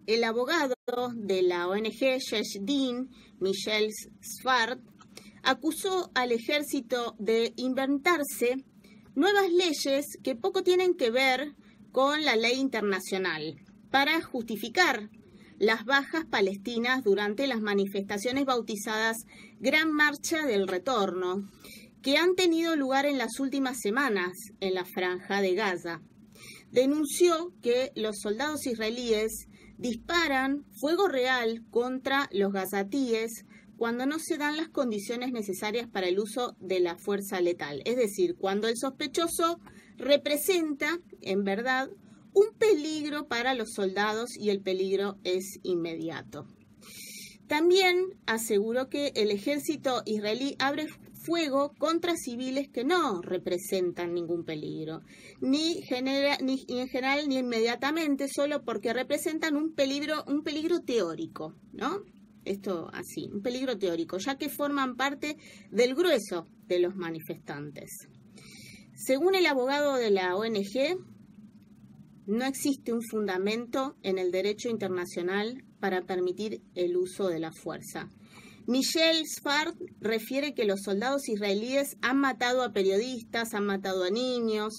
el abogado de la ONG Yesh Din, Michel Sfard, acusó al ejército de inventarse nuevas leyes que poco tienen que ver con la ley internacional para justificar las bajas palestinas durante las manifestaciones bautizadas Gran Marcha del Retorno, que han tenido lugar en las últimas semanas en la Franja de Gaza. Denunció que los soldados israelíes disparan fuego real contra los gazatíes cuando no se dan las condiciones necesarias para el uso de la fuerza letal, es decir, cuando el sospechoso representa, en verdad, un peligro para los soldados y el peligro es inmediato. También aseguró que el ejército israelí abre fuego contra civiles que no representan ningún peligro, ni en general ni inmediatamente, solo porque representan un peligro teórico, ¿no? Esto así, un peligro teórico, ya que forman parte del grueso de los manifestantes. Según el abogado de la ONG, no existe un fundamento en el derecho internacional para permitir el uso de la fuerza. Michel Sfard refiere que los soldados israelíes han matado a periodistas, han matado a niños,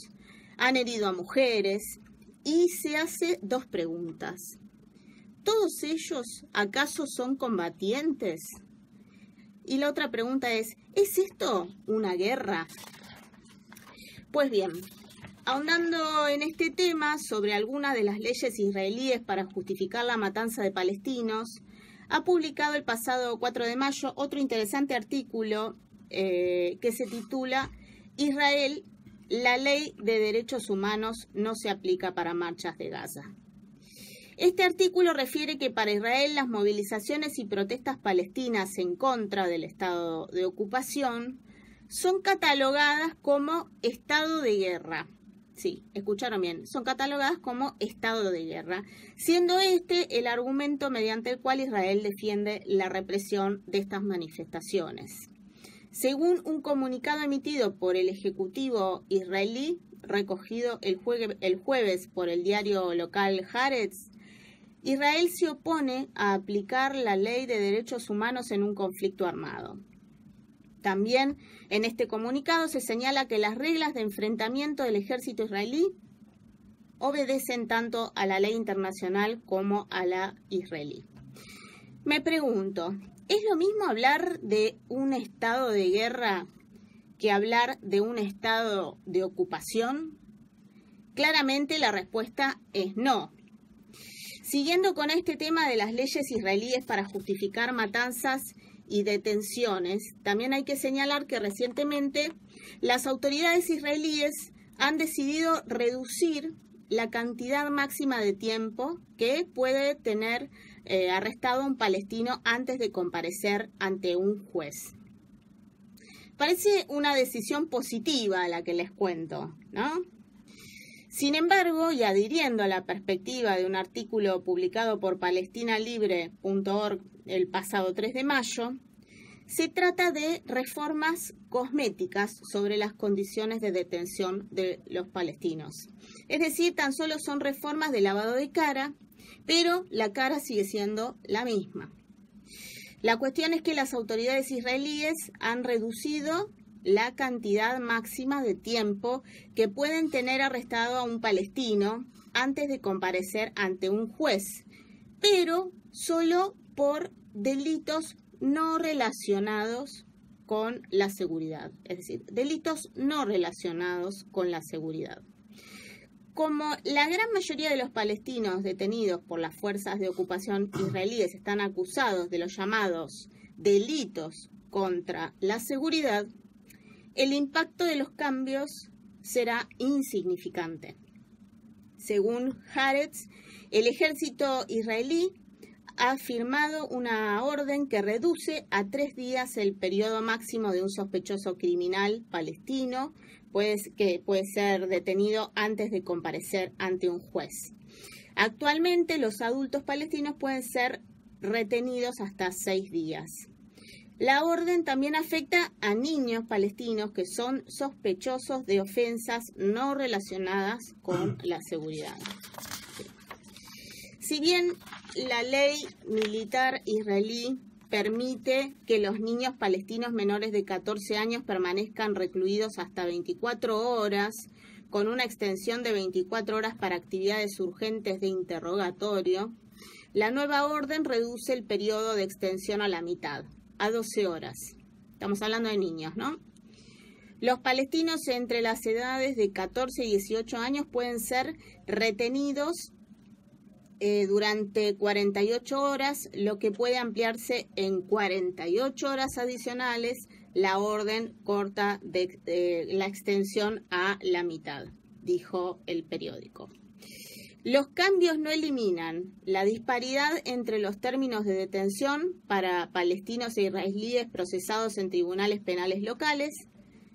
han herido a mujeres y se hace dos preguntas. ¿Todos ellos acaso son combatientes? Y la otra pregunta ¿es esto una guerra? Pues bien, ahondando en este tema sobre algunas de las leyes israelíes para justificar la matanza de palestinos, ha publicado el pasado 4 de mayo otro interesante artículo que se titula Israel, la ley de derechos humanos no se aplica para marchas de Gaza. Este artículo refiere que para Israel las movilizaciones y protestas palestinas en contra del estado de ocupación son catalogadas como estado de guerra. Sí, escucharon bien, son catalogadas como estado de guerra, siendo este el argumento mediante el cual Israel defiende la represión de estas manifestaciones. Según un comunicado emitido por el Ejecutivo israelí, recogido el jueves por el diario local Haaretz, Israel se opone a aplicar la ley de derechos humanos en un conflicto armado. También en este comunicado se señala que las reglas de enfrentamiento del ejército israelí obedecen tanto a la ley internacional como a la israelí. Me pregunto, ¿es lo mismo hablar de un estado de guerra que hablar de un estado de ocupación? Claramente la respuesta es no. Siguiendo con este tema de las leyes israelíes para justificar matanzas y detenciones, también hay que señalar que recientemente las autoridades israelíes han decidido reducir la cantidad máxima de tiempo que puede tener arrestado un palestino antes de comparecer ante un juez. Parece una decisión positiva la que les cuento, ¿no? Sin embargo, y adhiriendo a la perspectiva de un artículo publicado por palestinalibre.org el pasado 3 de mayo, se trata de reformas cosméticas sobre las condiciones de detención de los palestinos. Es decir, tan solo son reformas de lavado de cara, pero la cara sigue siendo la misma. La cuestión es que las autoridades israelíes han reducido la cantidad máxima de tiempo que pueden tener arrestado a un palestino antes de comparecer ante un juez, pero solo por delitos no relacionados con la seguridad, es decir, delitos no relacionados con la seguridad. Como la gran mayoría de los palestinos detenidos por las fuerzas de ocupación israelíes están acusados de los llamados delitos contra la seguridad, el impacto de los cambios será insignificante. Según Haaretz, el ejército israelí ha firmado una orden que reduce a 3 días el periodo máximo de un sospechoso criminal palestino, que puede ser detenido antes de comparecer ante un juez. Actualmente los adultos palestinos pueden ser retenidos hasta 6 días. La orden también afecta a niños palestinos que son sospechosos de ofensas no relacionadas con la seguridad. Si bien la ley militar israelí permite que los niños palestinos menores de 14 años permanezcan recluidos hasta 24 horas, con una extensión de 24 horas para actividades urgentes de interrogatorio. La nueva orden reduce el periodo de extensión a la mitad, a 12 horas. Estamos hablando de niños, ¿no? Los palestinos entre las edades de 14 y 18 años pueden ser retenidos durante 48 horas, lo que puede ampliarse en 48 horas adicionales. La orden corta la extensión a la mitad, dijo el periódico. Los cambios no eliminan la disparidad entre los términos de detención para palestinos e israelíes procesados en tribunales penales locales,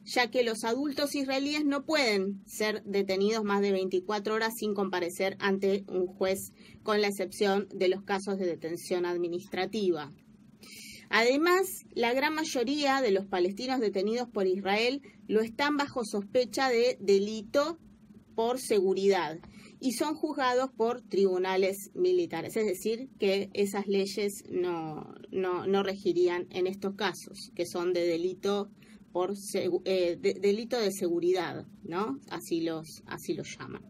ya que los adultos israelíes no pueden ser detenidos más de 24 horas sin comparecer ante un juez, con la excepción de los casos de detención administrativa. Además, la gran mayoría de los palestinos detenidos por Israel lo están bajo sospecha de delito por seguridad y son juzgados por tribunales militares, es decir, que esas leyes no regirían en estos casos, que son de delito delito de seguridad, ¿no? Así los llaman.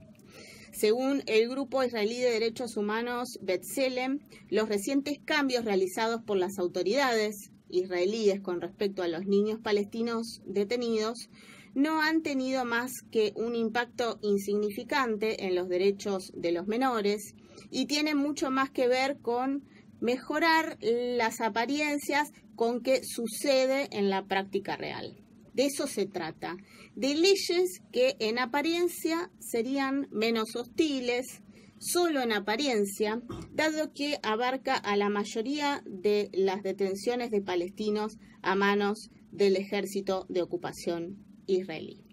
Según el grupo israelí de derechos humanos B'Tselem, los recientes cambios realizados por las autoridades israelíes con respecto a los niños palestinos detenidos no han tenido más que un impacto insignificante en los derechos de los menores y tienen mucho más que ver con mejorar las apariencias con que sucede en la práctica real. De eso se trata, de leyes que en apariencia serían menos hostiles, solo en apariencia, dado que abarca a la mayoría de las detenciones de palestinos a manos del ejército de ocupación israelí.